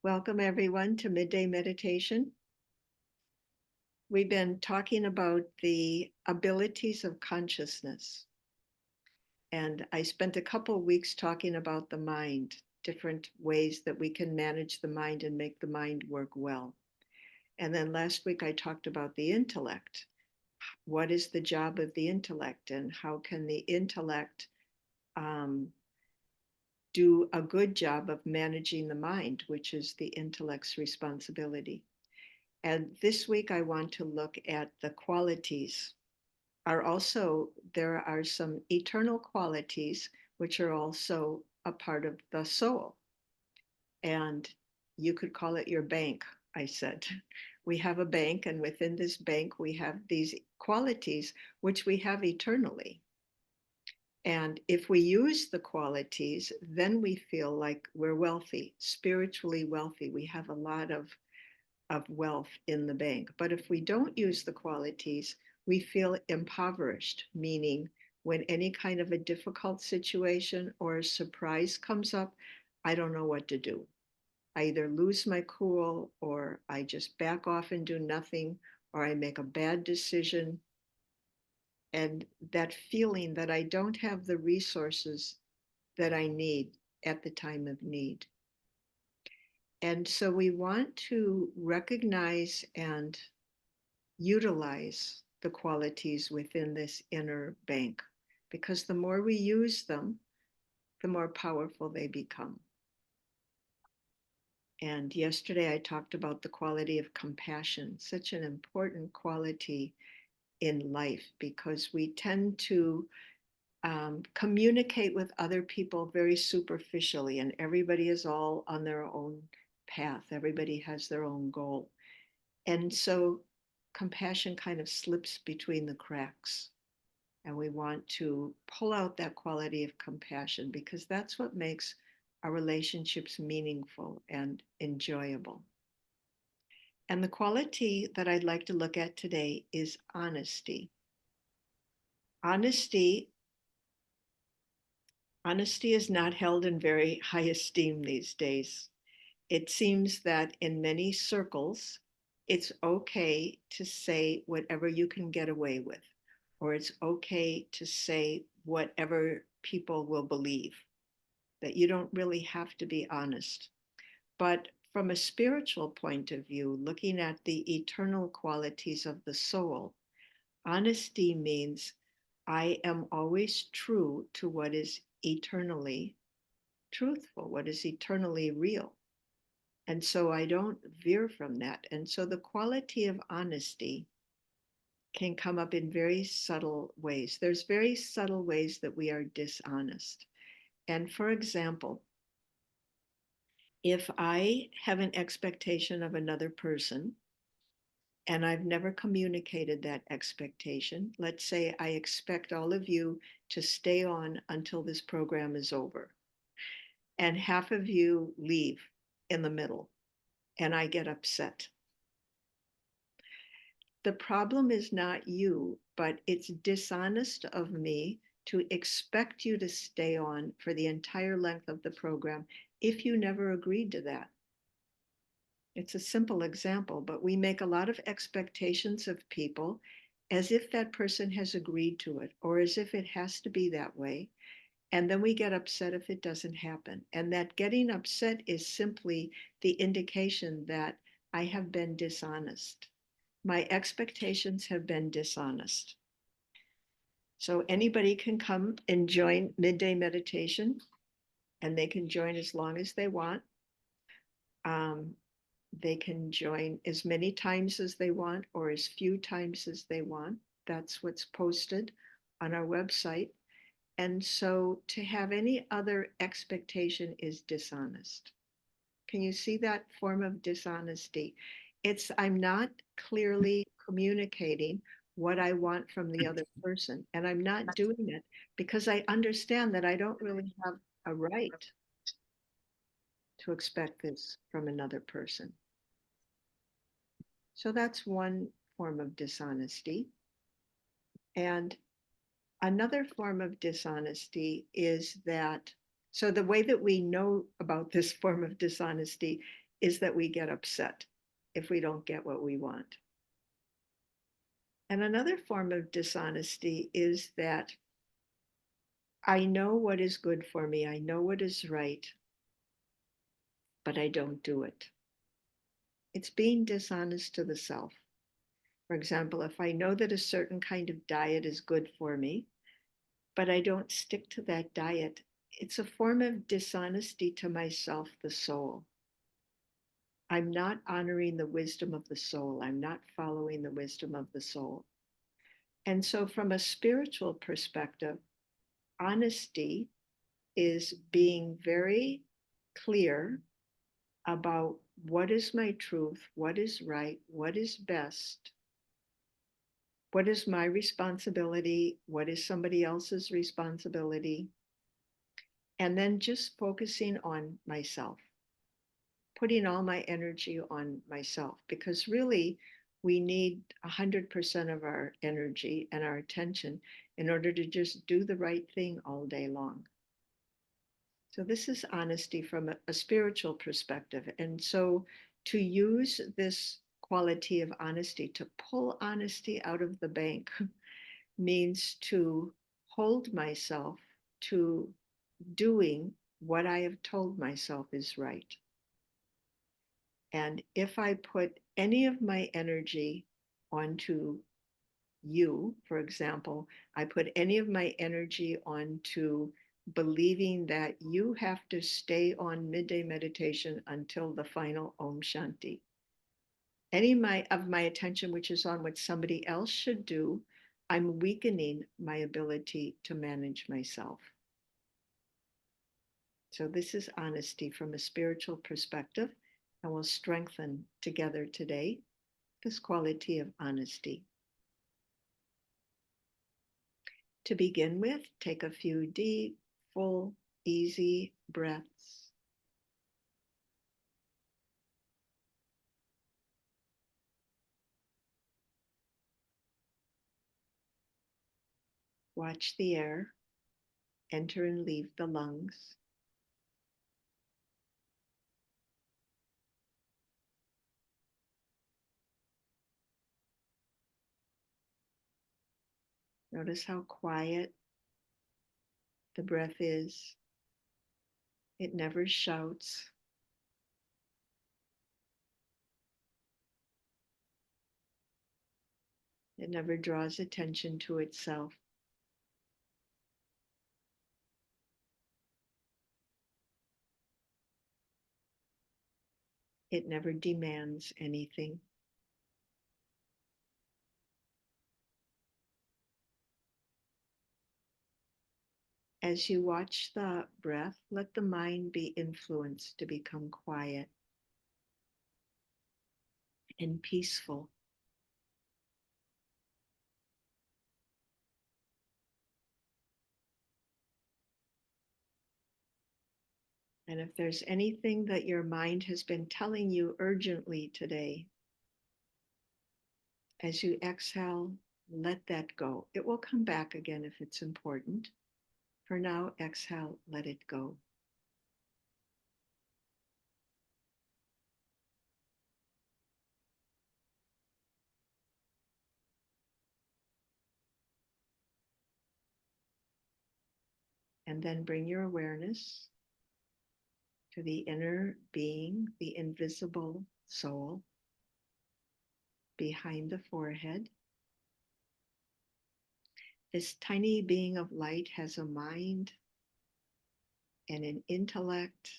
Welcome everyone to Midday Meditation. We've been talking about the abilities of consciousness. And I spent a couple weeks talking about the mind, different ways that we can manage the mind and make the mind work well. And then last week I talked about the intellect. What is the job of the intellect and how can the intellect do a good job of managing the mind, which is the intellect's responsibility. And this week, I want to look at the qualities. There are some eternal qualities, which are also a part of the soul. And you could call it your bank, I said. We have a bank, and within this bank, we have these qualities, which we have eternally. And if we use the qualities, then we feel like we're wealthy, spiritually wealthy. We have a lot of wealth in the bank. But if we don't use the qualities, we feel impoverished, meaning when any kind of a difficult situation or a surprise comes up, I don't know what to do. I either lose my cool or I just back off and do nothing, or I make a bad decision. And that feeling that I don't have the resources that I need at the time of need. And so we want to recognize and utilize the qualities within this inner bank, because the more we use them, the more powerful they become. And yesterday I talked about the quality of compassion, such an important quality in life, because we tend to communicate with other people very superficially, and everybody is all on their own path. Everybody has their own goal. And so compassion kind of slips between the cracks. And we want to pull out that quality of compassion because that's what makes our relationships meaningful and enjoyable. And the quality that I'd like to look at today is honesty. Honesty Honesty is not held in very high esteem these days. It seems that in many circles, it's okay to say whatever you can get away with, or it's okay to say whatever people will believe, that you don't really have to be honest. But from a spiritual point of view, looking at the eternal qualities of the soul, honesty means I am always true to what is eternally truthful, what is eternally real. And so I don't veer from that. And so the quality of honesty can come up in very subtle ways. There's very subtle ways that we are dishonest. And for example, if I have an expectation of another person and I've never communicated that expectation, let's say I expect all of you to stay on until this program is over, and half of you leave in the middle, and I get upset. The problem is not you, but it's dishonest of me to expect you to stay on for the entire length of the program if you never agreed to that. It's a simple example, but we make a lot of expectations of people as if that person has agreed to it or as if it has to be that way. And then we get upset if it doesn't happen. And that getting upset is simply the indication that I have been dishonest. My expectations have been dishonest. So anybody can come and join midday meditation, and they can join as long as they want. They can join as many times as they want or as few times as they want. That's what's posted on our website. And so to have any other expectation is dishonest. Can you see that form of dishonesty? I'm not clearly communicating what I want from the other person. And I'm not doing it because I understand that I don't really have a right to expect this from another person. So that's one form of dishonesty. And another form of dishonesty is that, so the way that we know about this form of dishonesty is that we get upset if we don't get what we want. And another form of dishonesty is that I know what is good for me, I know what is right, but I don't do it. It's being dishonest to the self. For example, if I know that a certain kind of diet is good for me, but I don't stick to that diet, it's a form of dishonesty to myself, the soul. I'm not honoring the wisdom of the soul. I'm not following the wisdom of the soul. And so, from a spiritual perspective, honesty is being very clear about what is my truth, what is right, what is best, what is my responsibility, what is somebody else's responsibility, and then just focusing on myself, putting all my energy on myself, because really we need 100% of our energy and our attention in order to just do the right thing all day long. So this is honesty from a spiritual perspective. And so to use this quality of honesty, to pull honesty out of the bank, means to hold myself to doing what I have told myself is right. And if I put any of my energy onto you, for example, I put any of my energy onto believing that you have to stay on midday meditation until the final Om Shanti. Any of my attention, which is on what somebody else should do, I'm weakening my ability to manage myself. So this is honesty from a spiritual perspective, and we'll strengthen together today this quality of honesty. To begin with, take a few deep, full, easy breaths. Watch the air enter and leave the lungs. Notice how quiet the breath is. It never shouts. It never draws attention to itself. It never demands anything. As you watch the breath, let the mind be influenced to become quiet and peaceful. And if there's anything that your mind has been telling you urgently today, as you exhale, let that go. It will come back again if it's important. For now, exhale, let it go. And then bring your awareness to the inner being, the invisible soul behind the forehead. This tiny being of light has a mind and an intellect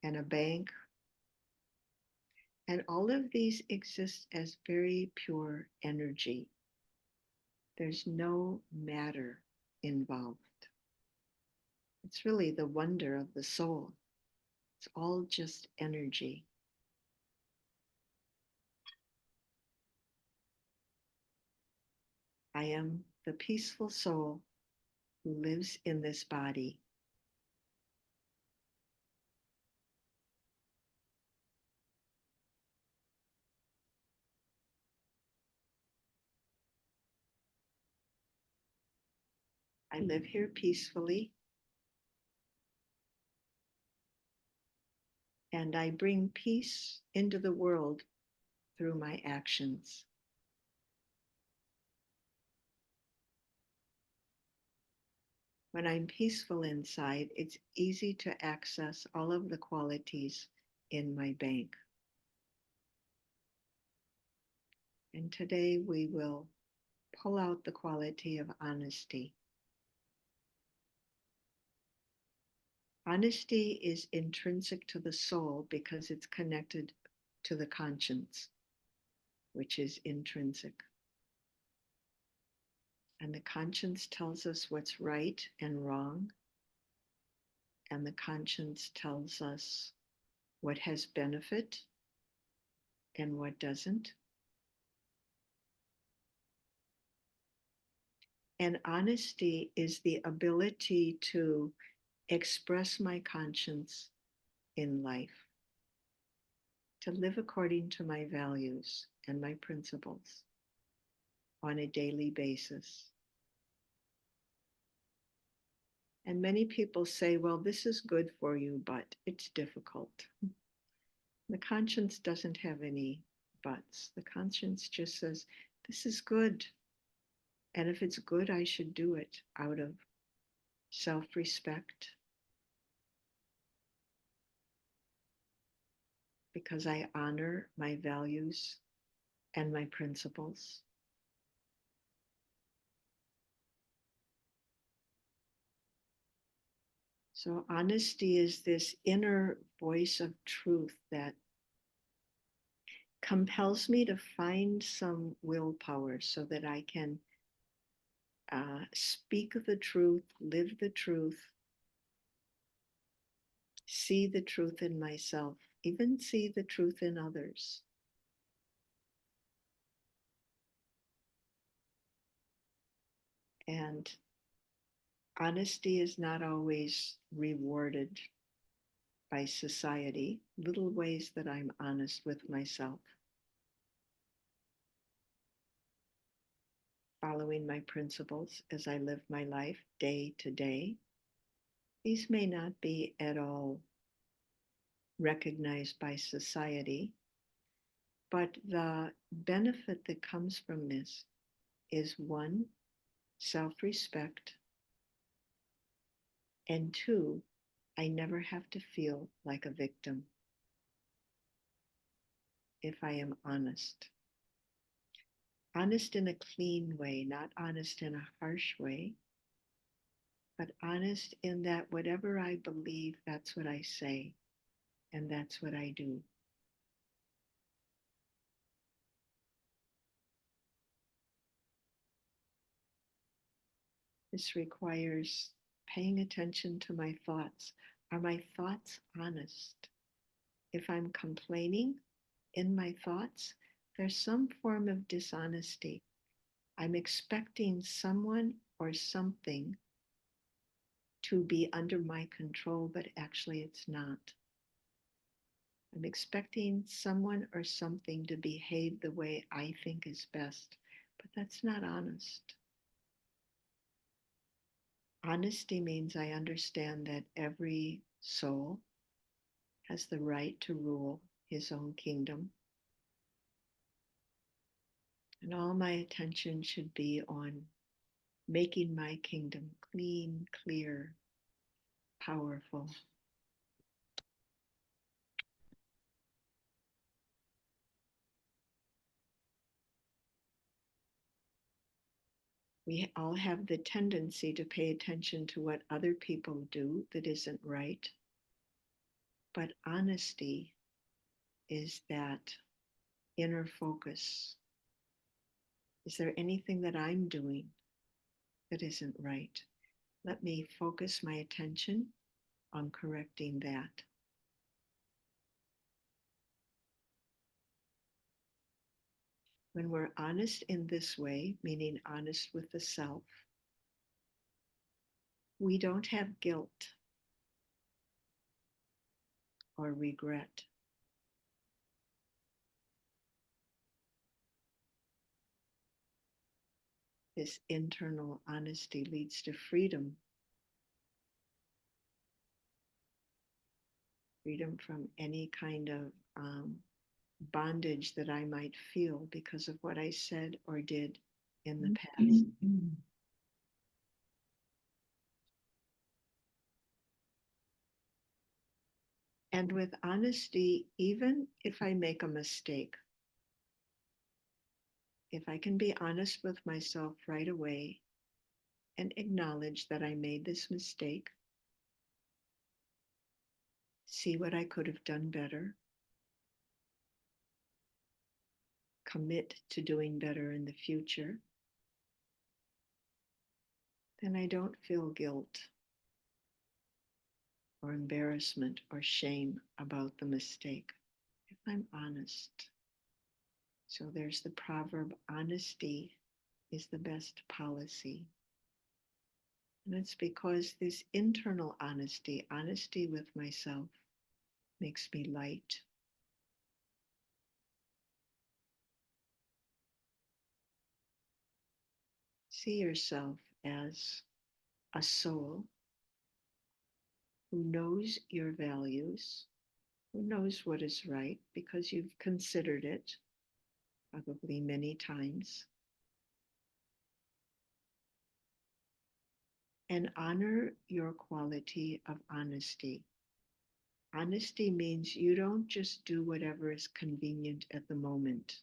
and a bank. And all of these exist as very pure energy. There's no matter involved. It's really the wonder of the soul. It's all just energy. I am the peaceful soul who lives in this body. I live here peacefully. and I bring peace into the world through my actions. When I'm peaceful inside, it's easy to access all of the qualities in my bank. And today we will pull out the quality of honesty. Honesty is intrinsic to the soul because it's connected to the conscience, which is intrinsic. And the conscience tells us what's right and wrong. And the conscience tells us what has benefit and what doesn't. And honesty is the ability to express my conscience in life, to live according to my values and my principles on a daily basis. And many people say, well, this is good for you, but it's difficult. The conscience doesn't have any buts. The conscience just says, this is good. And if it's good, I should do it out of self-respect, because I honor my values and my principles. So honesty is this inner voice of truth that compels me to find some willpower so that I can speak the truth, live the truth, see the truth in myself, even see the truth in others. And honesty is not always rewarded by society, little ways that I'm honest with myself, following my principles as I live my life day to day. These may not be at all recognized by society, but the benefit that comes from this is one, self-respect, and two, I never have to feel like a victim if I am honest. Honest in a clean way, not honest in a harsh way, but honest in that whatever I believe, that's what I say, and that's what I do. This requires paying attention to my thoughts. Are my thoughts honest? If I'm complaining in my thoughts, there's some form of dishonesty. I'm expecting someone or something to be under my control, but actually it's not. I'm expecting someone or something to behave the way I think is best, but that's not honest. Honesty means I understand that every soul has the right to rule his own kingdom. And all my attention should be on making my kingdom clean, clear, powerful. We all have the tendency to pay attention to what other people do that isn't right. But honesty is that inner focus. Is there anything that I'm doing that isn't right? Let me focus my attention on correcting that. When we're honest in this way, meaning honest with the self, we don't have guilt or regret. This internal honesty leads to freedom. freedom from any kind of bondage that I might feel because of what I said or did in the past. And with honesty, even if I make a mistake, if I can be honest with myself right away and acknowledge that I made this mistake, see what I could have done better, commit to doing better in the future, then I don't feel guilt or embarrassment or shame about the mistake if I'm honest. So there's the proverb, honesty is the best policy. And it's because this internal honesty, honesty with myself, makes me light. See yourself as a soul who knows your values, who knows what is right because you've considered it probably many times, and honor your quality of honesty. Honesty means you don't just do whatever is convenient at the moment,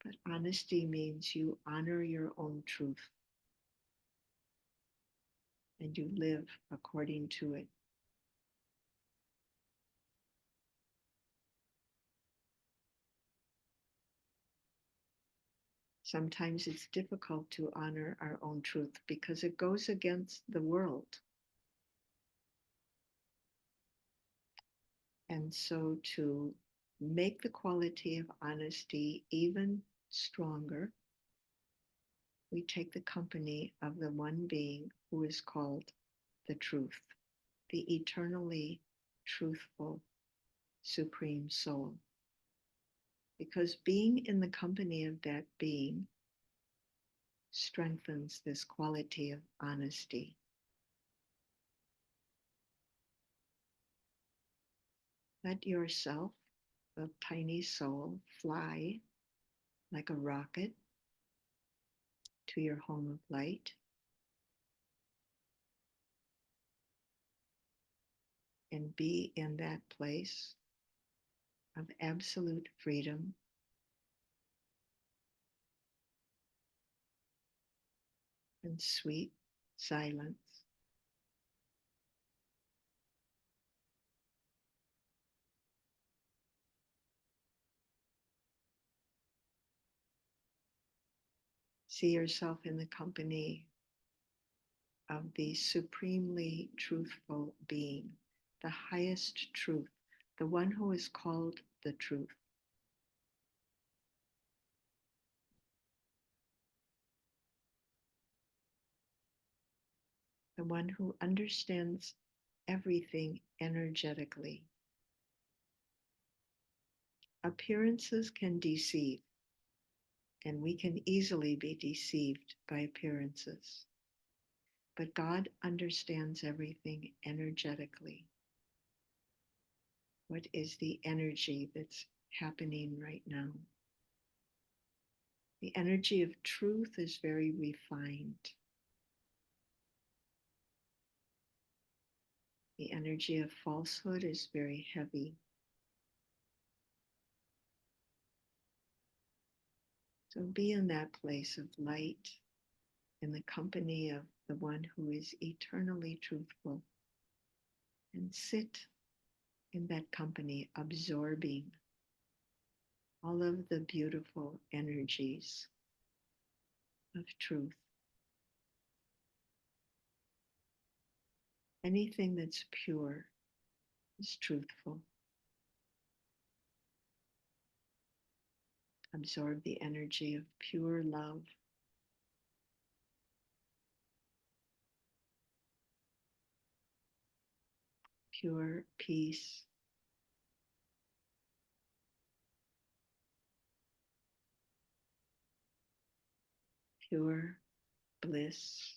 but honesty means you honor your own truth and you live according to it. Sometimes it's difficult to honor our own truth because it goes against the world. And so to make the quality of honesty even stronger, we take the company of the one being who is called the truth, the eternally truthful Supreme Soul. Because being in the company of that being strengthens this quality of honesty. Let yourself, the tiny soul, fly like a rocket to your home of light and be in that place of absolute freedom and sweet silence. See yourself in the company of the supremely truthful being, the highest truth, the one who is called the truth. The one who understands everything energetically. Appearances can deceive, and we can easily be deceived by appearances. But God understands everything energetically. What is the energy that's happening right now? The energy of truth is very refined. The energy of falsehood is very heavy. So be in that place of light in the company of the one who is eternally truthful, and sit in that company, absorbing all of the beautiful energies of truth. Anything that's pure is truthful. Absorb the energy of pure love, pure peace, pure bliss.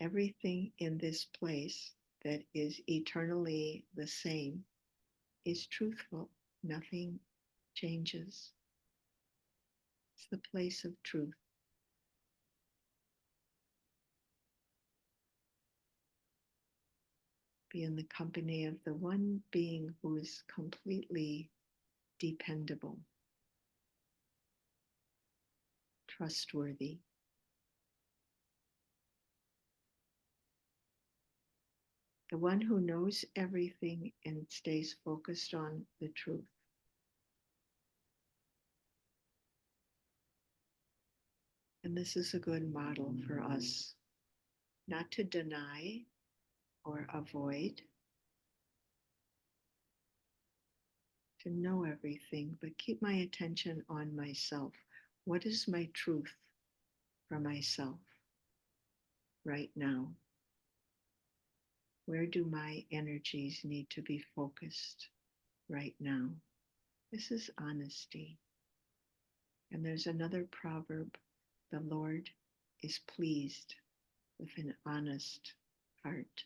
everything in this place that is eternally the same is truthful. Nothing changes. It's the place of truth. Be in the company of the one being who is completely dependable, trustworthy. The one who knows everything and stays focused on the truth. And this is a good model for us, not to deny or avoid, to know everything, but keep my attention on myself. What is my truth for myself right now? Where do my energies need to be focused right now? This is honesty. And there's another proverb: the Lord is pleased with an honest heart.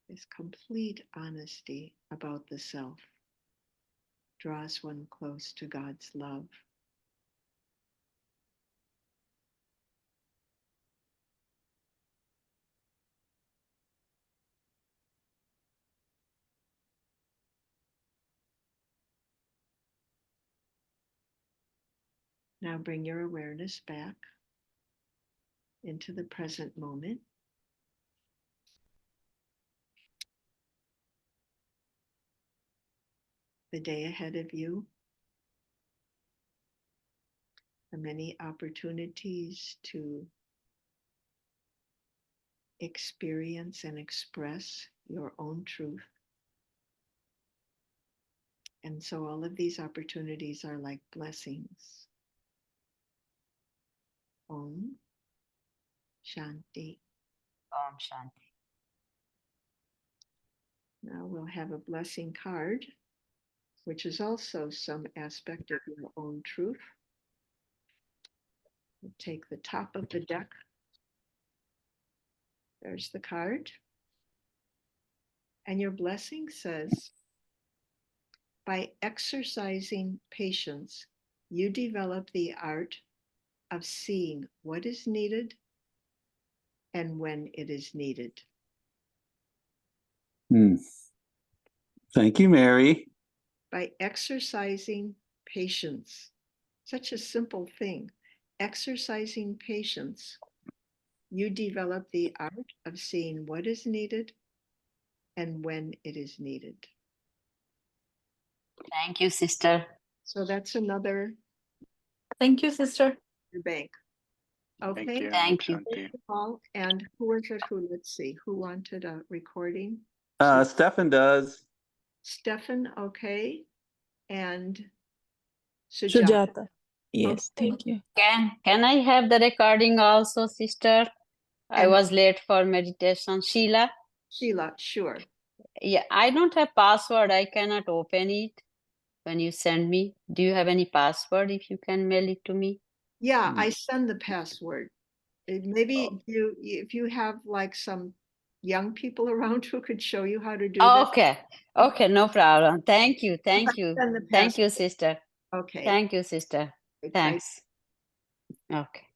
This complete honesty about the self draws one close to God's love. Now bring your awareness back into the present moment. The day ahead of you, the many opportunities to experience and express your own truth. And so all of these opportunities are like blessings. Om Shanti. Om Shanti. Now we'll have a blessing card, which is also some aspect of your own truth. We'll take the top of the deck. There's the card. And your blessing says, by exercising patience, you develop the art of seeing what is needed and when it is needed. Thank you, Mary. By exercising patience, such a simple thing, exercising patience, you develop the art of seeing what is needed and when it is needed. Thank you, sister. So that's another. Thank you, sister. Bank. Okay. Thank you. Thank you all. And who is it who, let's see, who wanted a recording? Stefan does. Stefan, okay. And Sujata. Yes, okay. thank you. Can I have the recording also, sister? I And was late for meditation. Sheila? Sheila, sure. Yeah, I don't have password. I cannot open it when you send me. Do you have any password if you can mail it to me? Yeah, I send the password. Maybe if you have like some young people around who could show you how to do that. Okay, no problem. Thank you. Send the Thank you, password. sister. Okay. Thank you, sister. Bye. Thanks. Okay.